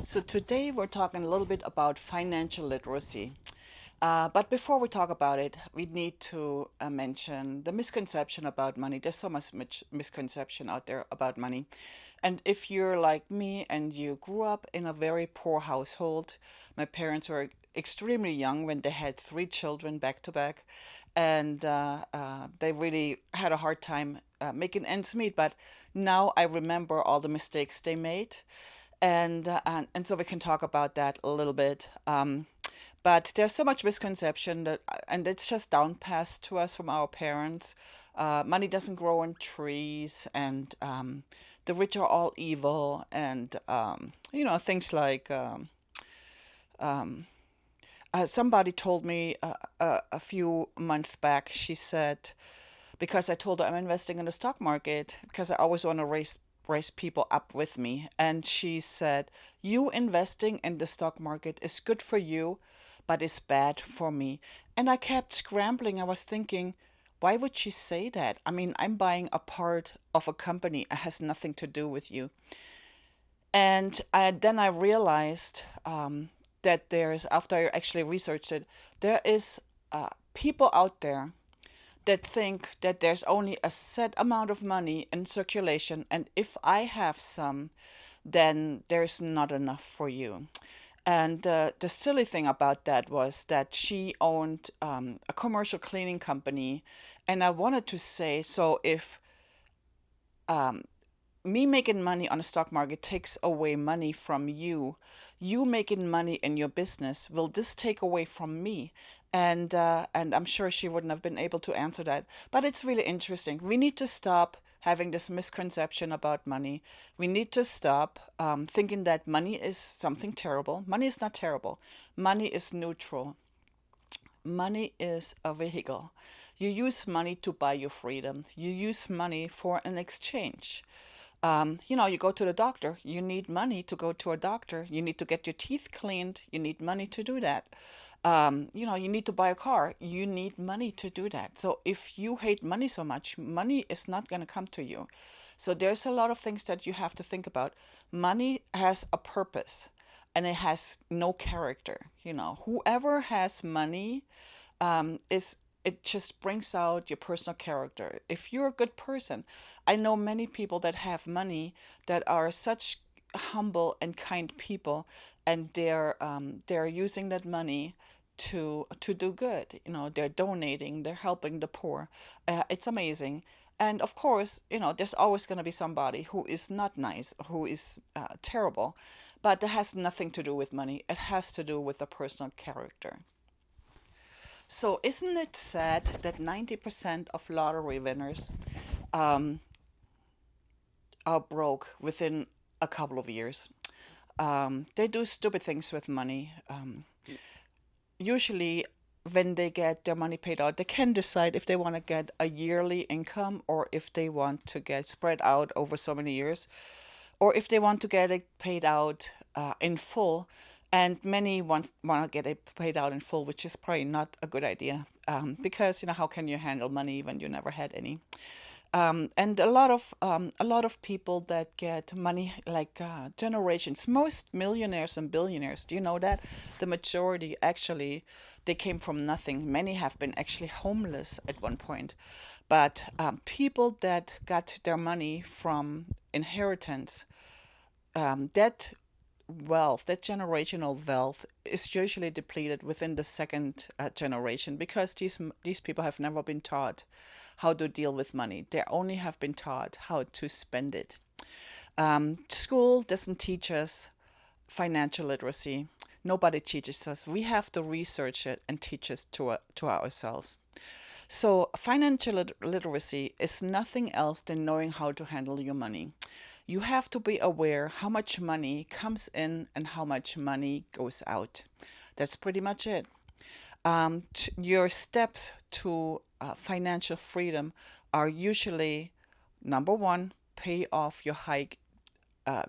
So today we're talking a little bit about financial literacy. But before we talk about it, we need to mention the misconception about money. There's so much misconception out there about money. And if you're like me and you grew up in a very poor household, my parents were extremely young when they had three children back to back, and they really had a hard time making ends meet. But now I remember all the mistakes they made, and so we can talk about that a little bit. But there's so much misconception that, and it's just down passed to us from our parents. Money doesn't grow on trees, and the rich are all evil, and things like somebody told me a few months back. She said, because I told her I'm investing in the stock market because I always want to raise people up with me. And she said, "You investing in the stock market is good for you, but it's bad for me." And I kept scrambling. I was thinking, why would she say that? I mean, I'm buying a part of a company. It has nothing to do with you. And then I realized that after I actually researched it, there is people out there that think that there's only a set amount of money in circulation, and if I have some, then there's not enough for you. And the silly thing about that was that she owned a commercial cleaning company, and I wanted to say, so if me making money on the stock market takes away money from you, you making money in your business, will this take away from me? And I'm sure she wouldn't have been able to answer that. But it's really interesting. We need to stop having this misconception about money. We need to stop thinking that money is something terrible. Money is not terrible. Money is neutral. Money is a vehicle. You use money to buy your freedom. You use money for an exchange. You go to the doctor, you need money to go to a doctor. You need to get your teeth cleaned, you need money to do that. You need to buy a car, you need money to do that. So if you hate money so much, money is not going to come to you. So there's a lot of things that you have to think about. Money has a purpose and it has no character. Whoever has money is it just brings out your personal character. If you're a good person, I know many people that have money that are such humble and kind people, and they're using that money to do good. They're donating, they're helping the poor. It's amazing. And of course, there's always going to be somebody who is not nice, who is terrible, but that has nothing to do with money. It has to do with the personal character. So, isn't it sad that 90% of lottery winners um, are broke within a couple of years? They do stupid things with money. Usually, when they get their money paid out, they can decide if they want to get a yearly income or if they want to get spread out over so many years, or if they want to get it paid out in full. And many want to get it paid out in full, which is probably not a good idea because how can you handle money when you never had any? And a lot of people that get money like generations, most millionaires and billionaires. Do you know that the majority actually they came from nothing? Many have been actually homeless at one point, but people that got their money from inheritance, that wealth, that generational wealth, is usually depleted within the second generation because these people have never been taught how to deal with money. They only have been taught how to spend it. School doesn't teach us financial literacy. Nobody teaches us. We have to research it and teach it to ourselves. So, financial literacy is nothing else than knowing how to handle your money. You have to be aware how much money comes in and how much money goes out. That's pretty much it. Your steps to financial freedom are usually number one, pay off your high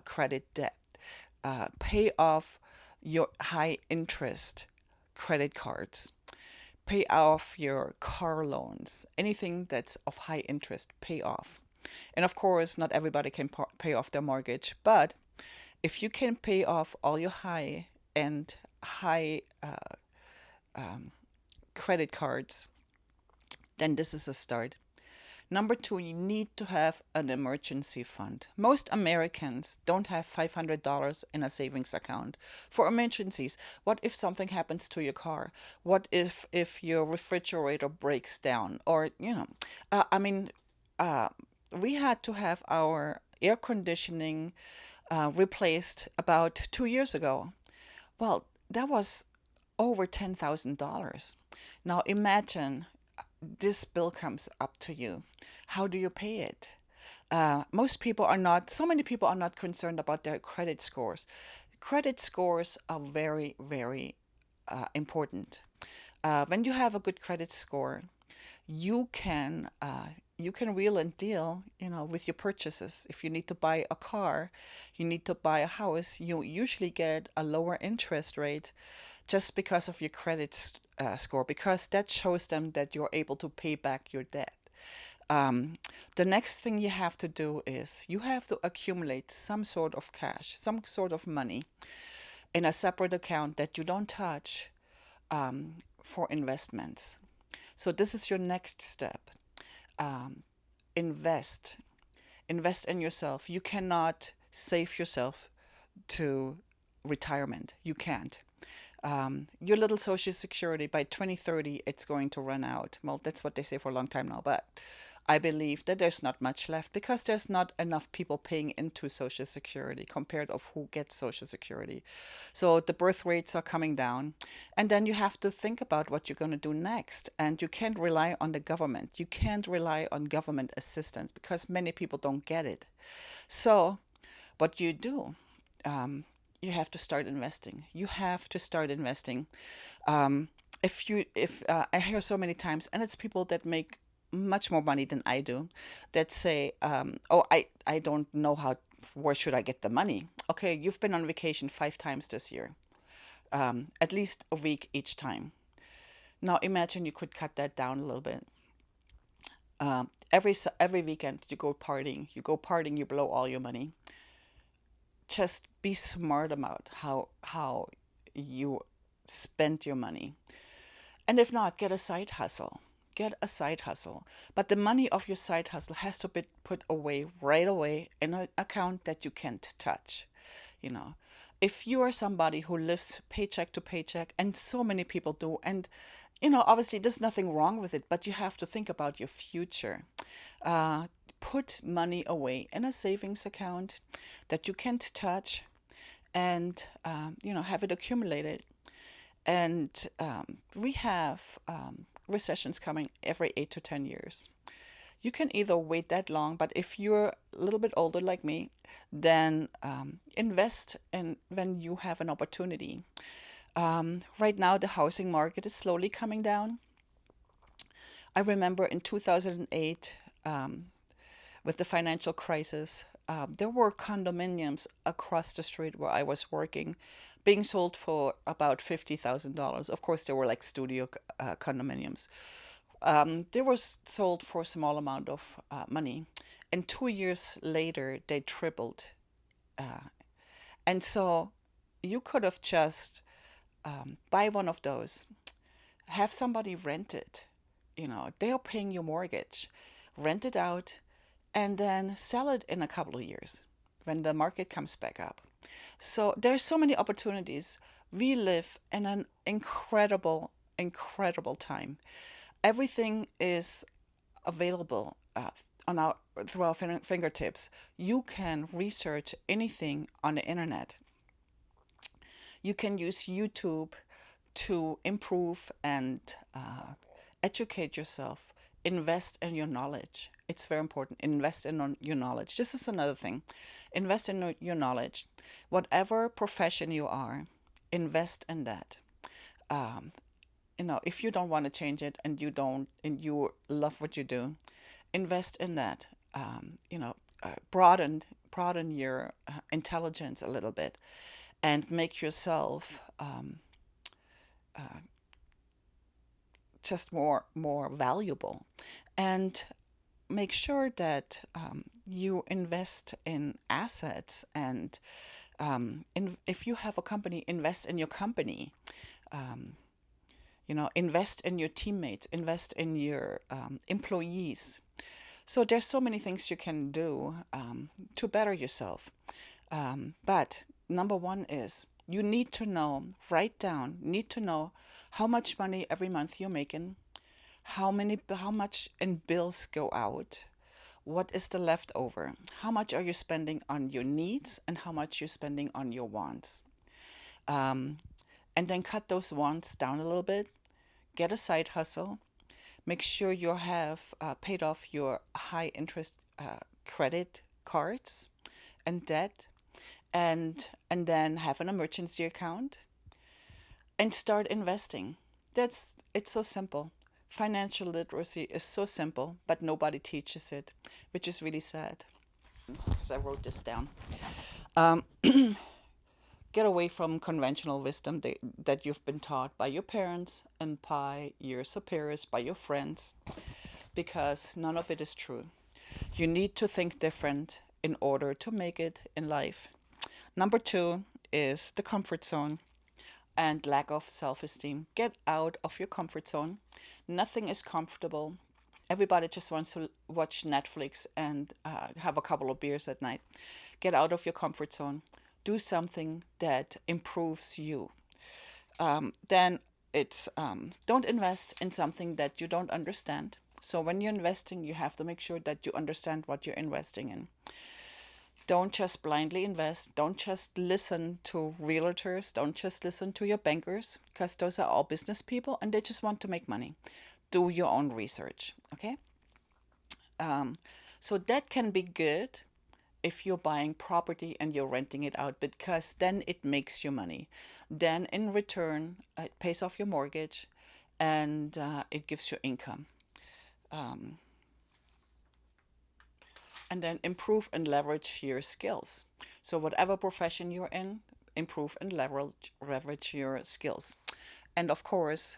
credit debt, pay off your high interest credit cards, pay off your car loans, anything that's of high interest, pay off. And of course, not everybody can pay off their mortgage, but if you can pay off all your high credit cards, then this is a start. Number two, you need to have an emergency fund. Most Americans don't have $500 in a savings account for emergencies. What if something happens to your car? What if your refrigerator breaks down? Or, I mean, uh, we had to have our air conditioning replaced about 2 years ago. Well, that was over $10,000. Now imagine this bill comes up to you. How do you pay it? So many people are not concerned about their credit scores. Credit scores are very, very important. When you have a good credit score, you can you can wheel and deal, with your purchases. If you need to buy a car, you need to buy a house, you usually get a lower interest rate just because of your credit score, because that shows them that you're able to pay back your debt. Um, the next thing you have to do is you have to accumulate some sort of cash, some sort of money in a separate account that you don't touch for investments. So this is your next step. Um, invest. Invest in yourself. You cannot save yourself to retirement. You can't. Your little social security by 2030, it's going to run out. Well, that's what they say for a long time now, but I believe that there's not much left because there's not enough people paying into social security compared of who gets social security. So the birth rates are coming down, and then you have to think about what you're going to do next. And you can't rely on the government. You can't rely on government assistance because many people don't get it. So what you do, you have to start investing. You have to start investing. If I hear so many times, and it's people that make much more money than I do, that say, "Oh, I don't know where should I get the money?" Okay, you've been on vacation 5 times this year, at least a week each time. Now imagine you could cut that down a little bit. Every weekend you go partying. You blow all your money. Just be smart about how you spend your money. And if not, get a side hustle. Get a side hustle. But the money of your side hustle has to be put away right away in an account that you can't touch. You know, if you are somebody who lives paycheck to paycheck, and so many people do, and obviously there's nothing wrong with it, but you have to think about your future. Put money away in a savings account that you can't touch, and have it accumulated. And we have recessions coming every 8 to 10 years. You can either wait that long, but if you're a little bit older like me, then invest in when you have an opportunity. Right now, the housing market is slowly coming down. I remember in 2008, with the financial crisis, there were condominiums across the street where I was working being sold for about $50,000. Of course, they were like studio condominiums. They were sold for a small amount of money. And 2 years later, they tripled. And so you could have just buy one of those, have somebody rent it. They're paying your mortgage, rent it out, and then sell it in a couple of years when the market comes back up. So there's so many opportunities. We live in an incredible, incredible time. Everything is available through our fingertips. You can research anything on the internet. You can use YouTube to improve and educate yourself. Invest in your knowledge. It's very important. Invest in your knowledge. This is another thing. Invest in your knowledge. Whatever profession you are, invest in that. Um, if you don't want to change it and you love what you do, invest in that. Broaden your intelligence a little bit, and make yourself just more valuable, and make sure that you invest in assets and If you have a company, invest in your company. Invest in your teammates, invest in your employees. So there's so many things you can do to better yourself. But number one is you need to know, write down, need to know how much money every month you're making, how much in bills go out, what is the leftover, how much are you spending on your needs, and how much you're spending on your wants. Um, and then cut those wants down a little bit, get a side hustle, make sure you have paid off your high interest credit cards and debt, and then have an emergency account and start investing. It's so simple. Financial literacy is so simple, but nobody teaches it, which is really sad because I wrote this down. Um, get away from conventional wisdom that you've been taught by your parents and by your superiors, by your friends, because none of it is true. You need to think different in order to make it in life. Number two is the comfort zone and lack of self esteem. Get out of your comfort zone. Nothing is comfortable. Everybody just wants to watch Netflix and have a couple of beers at night. Get out of your comfort zone. Do something that improves you. Then it's don't invest in something that you don't understand. So when you're investing, you have to make sure that you understand what you're investing in. Don't just blindly invest. Don't just listen to realtors. Don't just listen to your bankers, because those are all business people and they just want to make money. Do your own research, okay? So that can be good if you're buying property and you're renting it out, because then it makes you money. Then in return, it pays off your mortgage and it gives you income. And then improve and leverage your skills. So whatever profession you're in, improve and leverage your skills. And of course,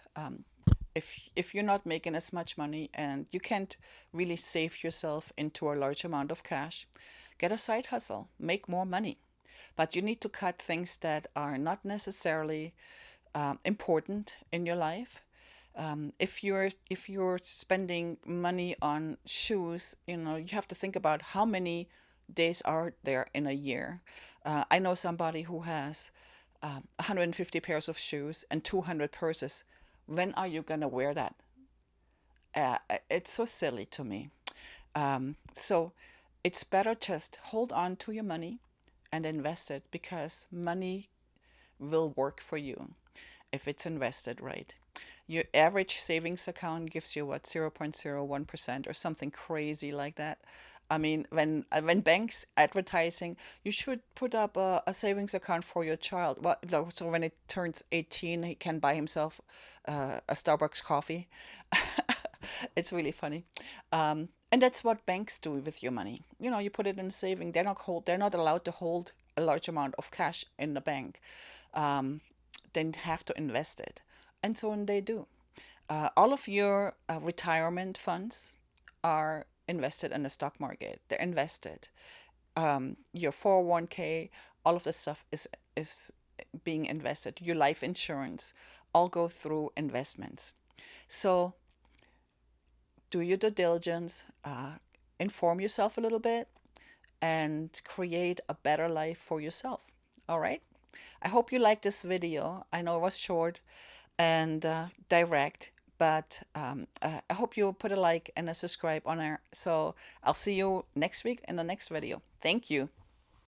if you're not making as much money and you can't really save yourself into a large amount of cash, get a side hustle, make more money. But you need to cut things that are not necessarily important in your life. If you're spending money on shoes, you have to think about how many days are there in a year. I know somebody who has 150 pairs of shoes and 200 purses. When are you gonna wear that? It's so silly to me. So it's better just hold on to your money and invest it, because money will work for you if it's invested right. Your average savings account gives you what, 0.01% or something crazy like that. I mean, when banks advertising, you should put up a savings account for your child. Well, so when it turns 18, he can buy himself a Starbucks coffee. It's really funny. And that's what banks do with your money. You put it in saving. They're not allowed to hold a large amount of cash in the bank. They have to invest it. And so on they do. All of your retirement funds are invested in the stock market. They're invested. Your 401k, all of this stuff is being invested. Your life insurance all go through investments. So do your due diligence, inform yourself a little bit, and create a better life for yourself. All right? I hope you liked this video. I know it was short and direct, but I hope you put a like and a subscribe on there. So I'll see you next week in the next video. Thank you.